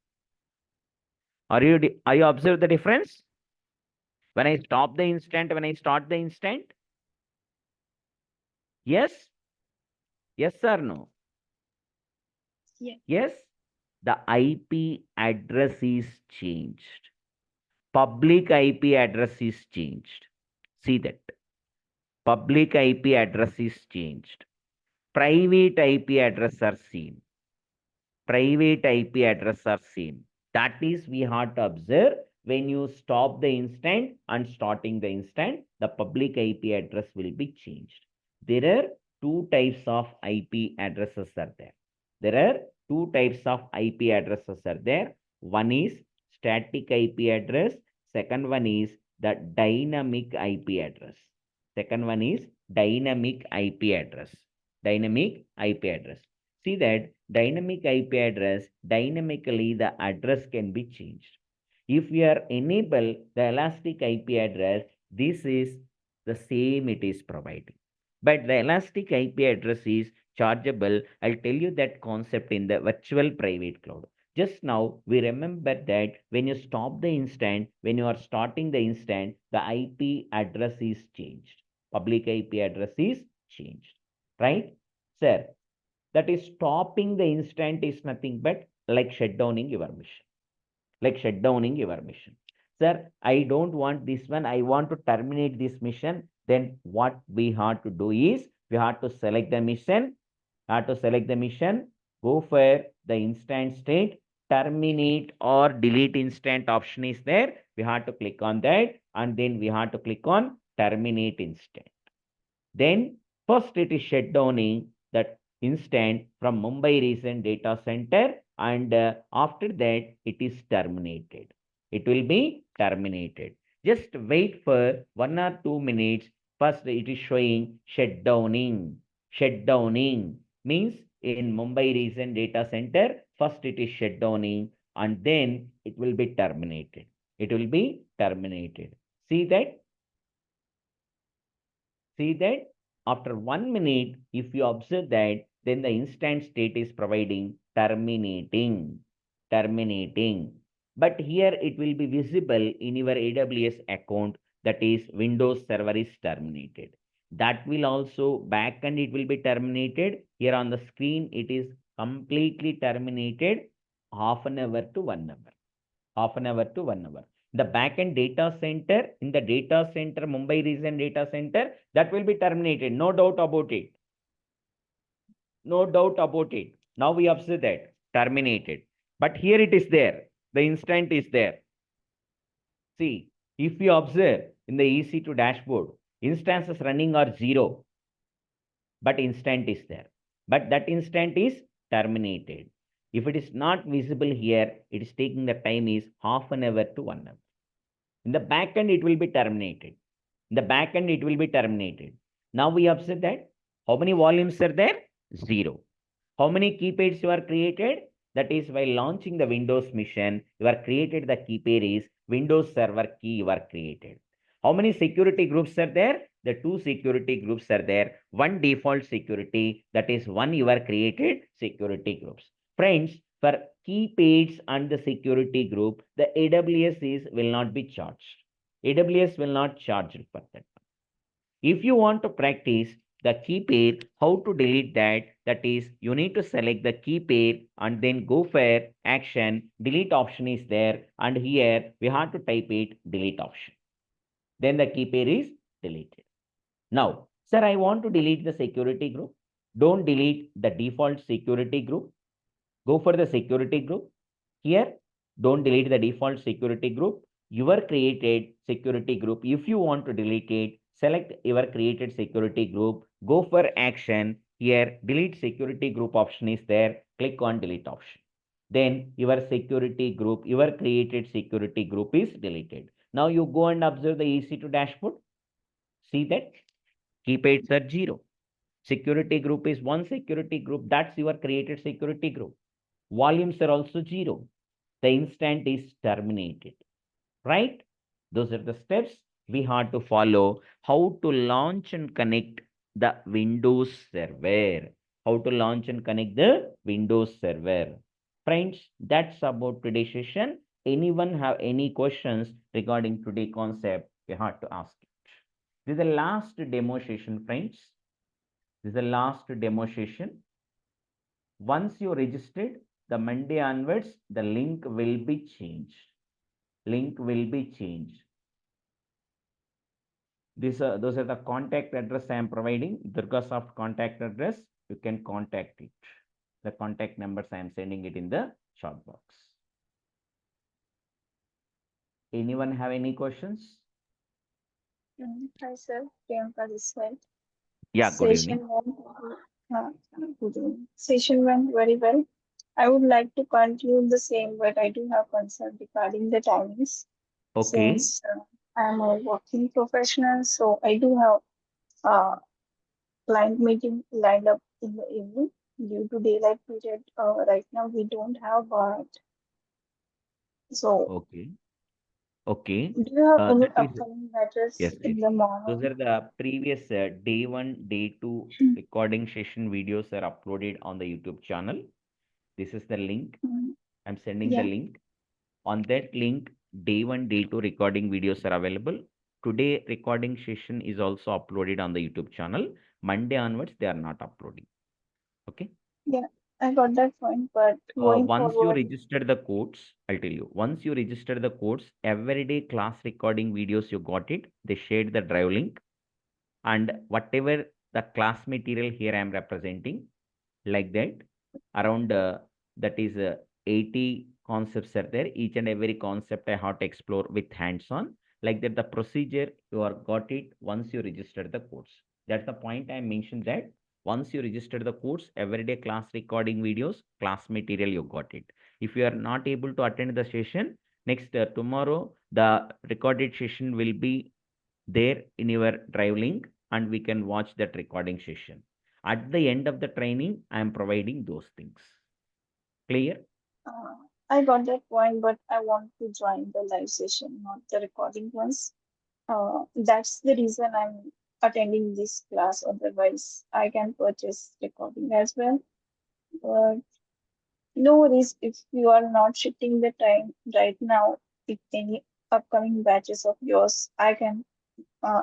Are you observe the difference? When I stop the instant, when I start the instant? Yes? Yes or no? Yeah. Yes? The IP address is changed. Public IP address is changed. See that. Public IP address is changed. Private IP address are seen. Private IP address are seen. That is we have to observe when you stop the instant and starting the instant, the public IP address will be changed. There are two types of IP addresses are there. There are two types of IP addresses are there. One is static IP address. Second one is the dynamic IP address. Second one is dynamic IP address. Dynamic IP address. See that dynamic IP address, dynamically the address can be changed. If we are enable the elastic IP address, this is the same it is providing. But the elastic IP address is chargeable. I'll tell you that concept in the virtual private cloud. Just now, we remember that when you stop the instant, when you are starting the instant, the IP address is changed. Public IP address is changed, right? Sir, that is stopping the instant is nothing but like shutdowning your mission. Like shutdowning your mission. Sir, I don't want this one. I want to terminate this mission. Then what we have to do is we have to select the mission. Have to select the mission. Go for the instant state. Terminate or delete instant option is there. We have to click on that. And then we have to click on terminate instant. Then first it is shutdowning that instant from Mumbai recent data center, and after that it is terminated. It will be terminated. Just wait for 1 or 2 minutes. First, it is showing shutdowning. Shutdowning means in Mumbai recent data center, first it is shutdowning and then it will be terminated. It will be terminated. See that? See that? After 1 minute, if you observe that, then the instant state is providing terminating. Terminating. But here it will be visible in your AWS account, that is Windows server is terminated. That will also backend it will be terminated. Here on the screen, it is completely terminated half an hour to 1 hour. Half an hour to 1 hour. The backend data center, in the data center, Mumbai region data center, that will be terminated. No doubt about it. No doubt about it. Now we observe that terminated. But here it is there. The instant is there. See, if you observe in the EC2 dashboard, instances running are 0, but instant is there. But that instant is terminated. If it is not visible here, it is taking the time is half an hour to 1 hour. In the backend, it will be terminated. In the backend, it will be terminated. Now we observe that how many volumes are there? 0. How many key pairs you are created? That is, while launching the Windows mission, you are created the key pair is Windows Server key you are created. How many security groups are there? The 2 security groups are there. One default security, that is one you are created security groups. Friends, for key pairs and the security group, the AWS will not be charged. AWS will not charge you for that. If you want to practice the key pair, how to delete that? That is, you need to select the key pair and then go for action. Delete option is there, and here we have to type it delete option. Then the key pair is deleted. Now, sir, I want to delete the security group. Don't delete the default security group. Go for the security group. Here, don't delete the default security group. Your created security group, if you want to delete it, select your created security group, go for action. Here, delete security group option is there. Click on delete option. Then your security group, your created security group is deleted. Now you go and observe the EC2 dashboard. See that key pairs are 0. Security group is one security group. That's your created security group. Volumes are also 0. The instant is terminated. Right? Those are the steps we have to follow. How to launch and connect the Windows server. How to launch and connect the Windows server. Friends, that's about today's session. Anyone have any questions regarding today's concept? We have to ask it. This is the last demo session, friends. This is the last demo session. Once you registered, the Monday onwards, the link will be changed. Link will be changed. Those are the contact address I am providing. DURGASOFT contact address. You can contact it. The contact numbers I am sending it in the chat box. Anyone have any questions? Hi, sir. Priyanka this side. Yeah, good evening. Good evening. Session went very well. I would like to conclude the same, but I do have concern regarding the timings. Okay. Since I am a working professional, so I do have client meeting lined up in the evening due to daylight period. Right now we don't have, so Okay. Okay. do you have any That is, upcoming matters yes, in yes. the Those morning? are the previous day 1, day 2 recording session videos are uploaded on the YouTube channel. This is the link. I'm sending the Yeah. link. On that link, day 1, day 2 recording videos are available. Today recording session is also uploaded on the YouTube channel. Monday onwards, they are not uploading. Okay. Yeah, I got that point, but going Once you forward, register the codes, I'll tell you, once you register the codes, everyday class recording videos, you got it. They shared the drive link, and whatever the class material here I am representing, like that, around that is 80 concepts are there. Each and every concept I have to explore with hands-on. Like that, the procedure you are got it once you register the codes. That's the point I mentioned that Once you register the course, everyday class recording videos, class material, you got it. If you are not able to attend the session, next tomorrow, the recorded session will be there in your drive link and we can watch that recording session. At the end of the training, I am providing those things. Clear? I got that point, but I want to join the live session, not the recording ones. That's the reason I'm attending this class. Otherwise, I can purchase recording as well. But no worries if you are not shifting the time right now. If any upcoming batches of yours, I can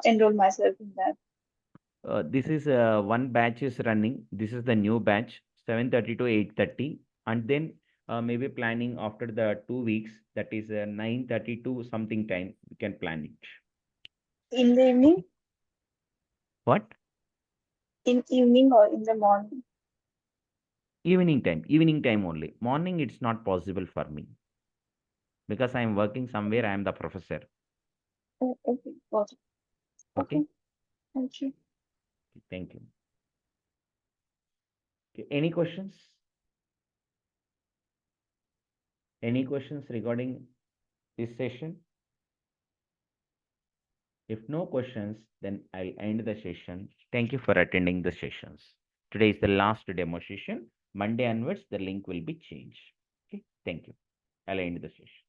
enroll myself in that. This is one batch is running. This is the new batch, 7:30 to 8:30. And then maybe planning after the 2 weeks, that is 9:30 to something time, we can plan it. In the evening, What? in evening or in the morning. Evening time only. Morning, it's not possible for me because I am working somewhere. I am the professor. Oh, okay, got it. Okay. Okay, thank you. Thank you. Okay. Any questions? Any questions regarding this session? If no questions, then I'll end the session. Thank you for attending the sessions. Today is the last demo session. Monday onwards, the link will be changed. Okay, thank you. I'll end the session.